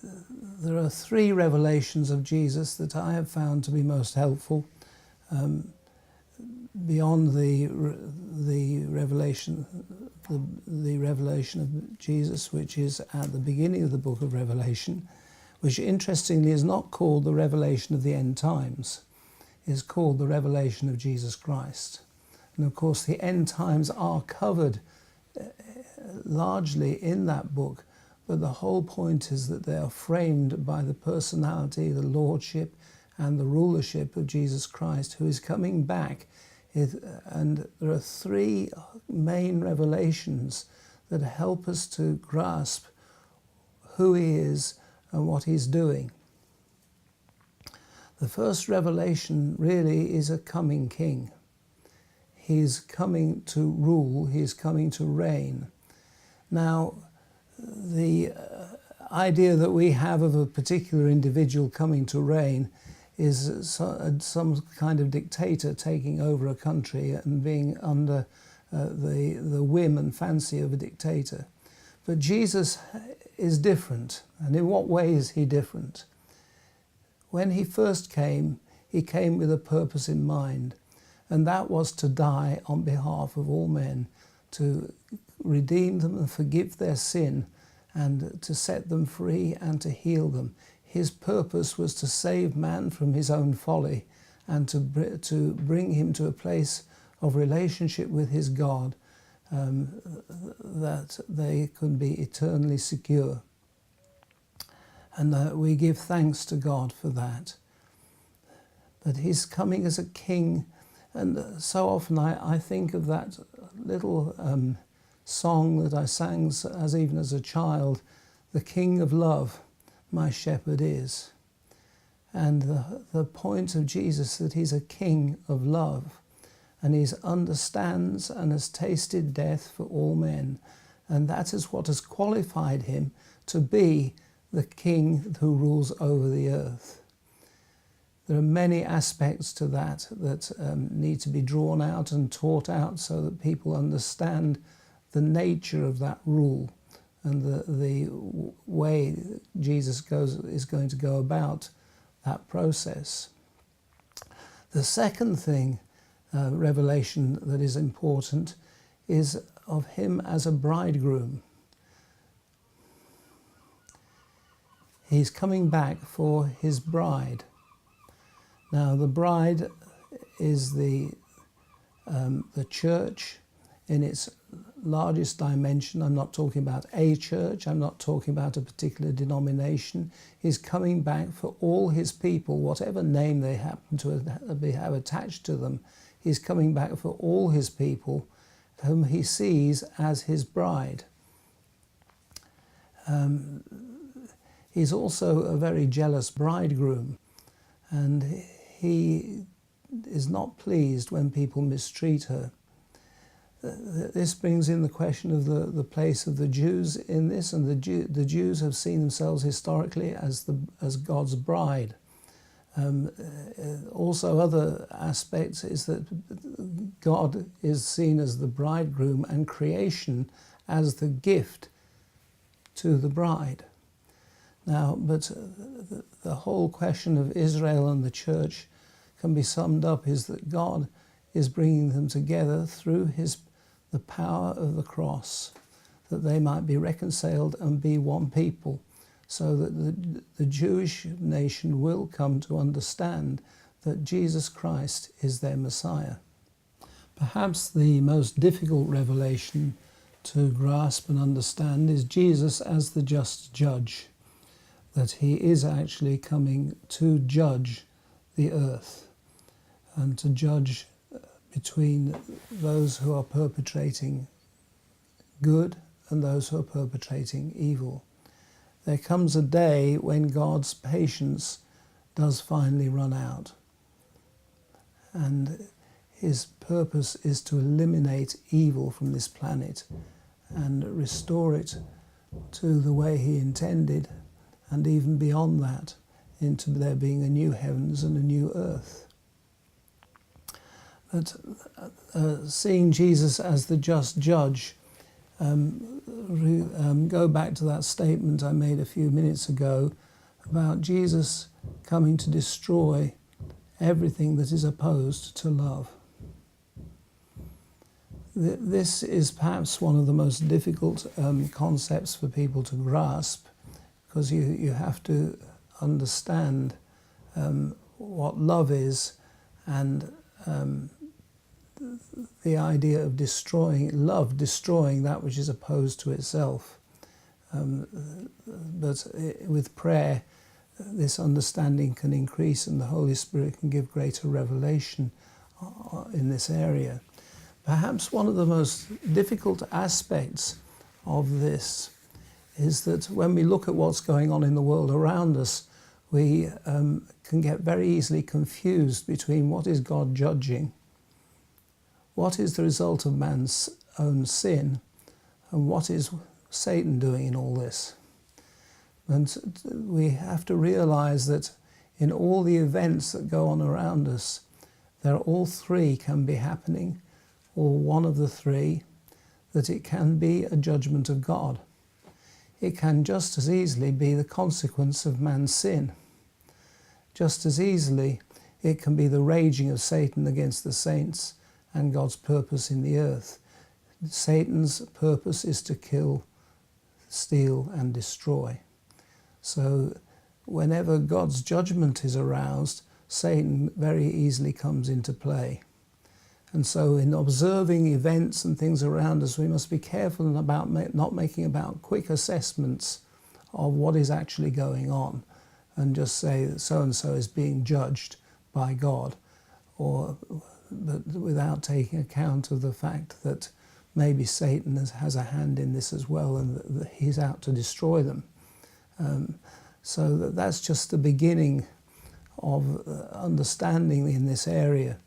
there are three revelations of Jesus that I have found to be most helpful, beyond the revelation of Jesus, which is at the beginning of the book of Revelation, which interestingly is not called the revelation of the end times, is called the revelation of Jesus Christ. And of course the end times are covered largely in that book, but the whole point is that they are framed by the personality, the lordship and the rulership of Jesus Christ, who is coming back. And there are three main revelations that help us to grasp who he is and what he's doing. The first revelation really is a coming king. He's coming to rule, he's coming to reign. Now, the idea that we have of a particular individual coming to reign is some kind of dictator taking over a country and being under the whim and fancy of a dictator. But Jesus is different. And in what way is he different? When he first came, he came with a purpose in mind, and that was to die on behalf of all men, to redeem them and forgive their sin, and to set them free and to heal them. His purpose was to save man from his own folly and to bring him to a place of relationship with his God, that they could be eternally secure. And we give thanks to God for that. But he's coming as a king, and so often I think of that little song that I sang even as a child, "The King of Love, my shepherd is." And the point of Jesus, that he's a king of love, and he understands and has tasted death for all men, and that is what has qualified him to be the king who rules over the earth. There are many aspects to that need to be drawn out and taught out so that people understand the nature of that rule and the way Jesus is going to go about that process. The second thing, revelation that is important, is of him as a bridegroom. He's coming back for his bride. Now, the bride is the church in its largest dimension. I'm not talking about a church, I'm not talking about a particular denomination. He's coming back for all his people, whatever name they happen to have attached to them. He's coming back for all his people, whom he sees as his bride. He's also a very jealous bridegroom, and he is not pleased when people mistreat her. This brings in the question of the place of the Jews in this, and the Jews have seen themselves historically as God's bride. Also, other aspects is that God is seen as the bridegroom and creation as the gift to the bride. Now, but the whole question of Israel and the church can be summed up is that God is bringing them together through the power of the cross, that they might be reconciled and be one people, so that the Jewish nation will come to understand that Jesus Christ is their Messiah. Perhaps the most difficult revelation to grasp and understand is Jesus as the just judge, that he is actually coming to judge the earth and to judge between those who are perpetrating good and those who are perpetrating evil. There comes a day when God's patience does finally run out, and his purpose is to eliminate evil from this planet and restore it to the way he intended, and even beyond that, into there being a new heavens and a new earth. But seeing Jesus as the just judge, go back to that statement I made a few minutes ago about Jesus coming to destroy everything that is opposed to love. This is perhaps one of the most difficult concepts for people to grasp, because you have to understand what love is, and the idea of destroying that which is opposed to itself. But with prayer, this understanding can increase, and the Holy Spirit can give greater revelation in this area. Perhaps one of the most difficult aspects of this is that when we look at what's going on in the world around us, we can get very easily confused between what is God judging, what is the result of man's own sin, and what is Satan doing in all this. And we have to realize that in all the events that go on around us, all three can be happening, or one of the three, that it can be a judgment of God. It can just as easily be the consequence of man's sin. Just as easily, it can be the raging of Satan against the saints and God's purpose in the earth. Satan's purpose is to kill, steal, and destroy. So whenever God's judgment is aroused, Satan very easily comes into play. And so in observing events and things around us, we must be careful about not making about quick assessments of what is actually going on, and just say that so-and-so is being judged by God, but without taking account of the fact that maybe Satan has a hand in this as well, and that he's out to destroy them. So that's just the beginning of understanding in this area